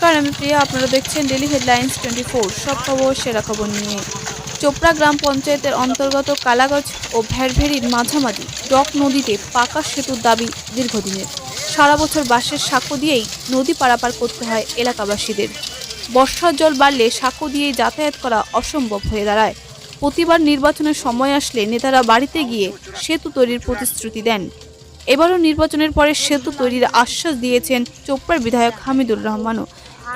নমস্কার, আমি প্রিয়া। আপনারা দেখছেন ডেলি হেডলাইন্স 24। সব খবর সেরা খবর নিয়ে। চোপড়া গ্রাম পঞ্চায়েতের অন্তর্গত কালাগঞ্জ ও ভেড়ভেড়ির মাঝামাঝি ডক নদীতে পাকা সেতুর দাবি দীর্ঘদিনের। সারা বছর বাঁশের সাঁকো দিয়েই নদী পারাপার করতে হয় এলাকাবাসীদের। বর্ষার জল বাড়লে সাঁকো দিয়েই যাতায়াত করা অসম্ভব হয়ে দাঁড়ায়। প্রতিবার নির্বাচনের সময় আসলে নেতারা বাড়িতে গিয়ে সেতু তৈরির প্রতিশ্রুতি দেন। এবারও নির্বাচনের পরে সেতু তৈরির আশ্বাস দিয়েছেন চোপড়ার বিধায়ক হামিদুর রহমানও।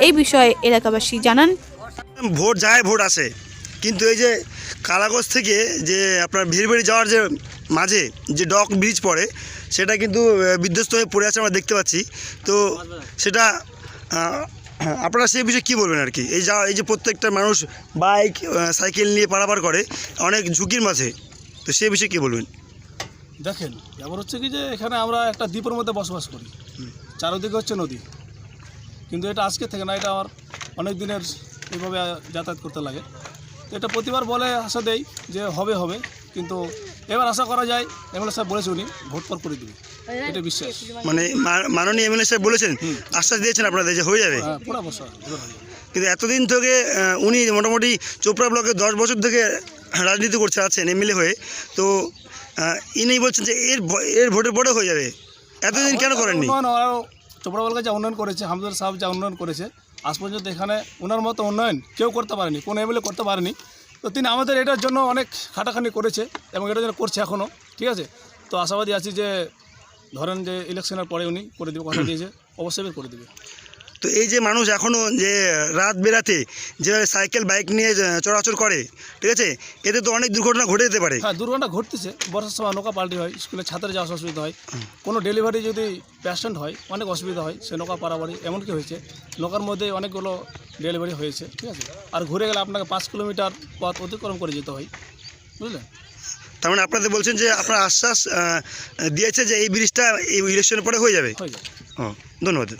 এই বিষয়ে এলাকাবাসী জানান, ভোট যায় ভোট আসে, কিন্তু এই যে কালাগঞ্জ থেকে যে আপনার ভিড়বেড়ি যাওয়ার যে মাঝে যে ডক ব্রিজ পড়ে সেটা কিন্তু বিধ্বস্ত হয়ে পড়ে আছে আমরা দেখতে পাচ্ছি। তো সেটা আপনারা সেই বিষয়ে কী বলবেন আর কি? এই যে প্রত্যেকটা মানুষ বাইক সাইকেল নিয়ে পারাপার করে অনেক ঝুঁকির মাঝে, তো সেই বিষয়ে কী বলবেন? দেখেন, ব্যাপার হচ্ছে কি যে এখানে আমরা একটা দ্বীপের মধ্যে বসবাস করি, চারদিকে হচ্ছে নদী। কিন্তু এটা আজকে থেকে না, এটা আমার অনেক দিনের এইভাবে যাতায়াত করতে লাগে। তো এটা প্রতিবার বলে আশা দেয় যে হবে হবে, কিন্তু এবার আশা করা যায় এমএলএ সাহেব বলেছে উনি ভোট পর করে দেবে, এটা বিশ্বাস। মানে মাননীয় এমএলএ সাহেব বলেছেন, আশ্বাস দিয়েছেন আপনাদের যে হয়ে যাবে? হ্যাঁ, পুরো বসা এবার হয়ে যাবে। কিন্তু এতদিন থেকে উনি মোটামুটি চোপড়া ব্লকে 10 বছর থেকে রাজনীতি করছে আছেন এমএলএ হয়ে। তো ইনি বলছেন যে এর ভোটের পরে হয়ে যাবে, এতদিন কেন করেননি? চোপড়া ব্লকে যা উন্নয়ন করেছে, হামিদুর সাহেব যা উন্নয়ন করেছে, আজ পর্যন্ত এখানে ওনার মতো উন্নয়ন কেউ করতে পারেনি, কোনো এমএলএ করতে পারেনি। তো তিনি আমাদের এটার জন্য অনেক খাটাখানি করেছে এবং এটার জন্য করছে এখনও, ঠিক আছে। তো আশাবাদী আছি যে ধরেন যে ইলেকশনের পরে উনি করে দেবে, কথা দিয়েছে, অবশ্যই করে দেবে। তো এই যে মানুষ এখনও যে রাত বেরাতে যেভাবে সাইকেল বাইক নিয়ে চলাচল করে, ঠিক আছে, এতে তো অনেক দুর্ঘটনা ঘটে যেতে পারে। হ্যাঁ, দুর্ঘটনা ঘটতেছে। বর্ষার সময় নৌকা পাল্টি হয়, স্কুলে ছাত্রে যাওয়া অসুবিধা হয়, কোনো ডেলিভারি যদি পেশেন্ট হয় অনেক অসুবিধা হয়, সে নৌকা পারাপারি এমনকি হয়েছে। নৌকার মধ্যে অনেকগুলো ডেলিভারি হয়েছে, ঠিক আছে। আর ঘুরে গেলে আপনাকে 5 কিলোমিটার পথ অতিক্রম করে যেতে হয়, বুঝলেন। তার মানে আপনাদের বলছেন যে আপনার আশ্বাস দিয়েছে যে এই ব্রিজটা এই ইলেকশনের পরে হয়ে যাবে। হয়ে যায়। ও, ধন্যবাদ।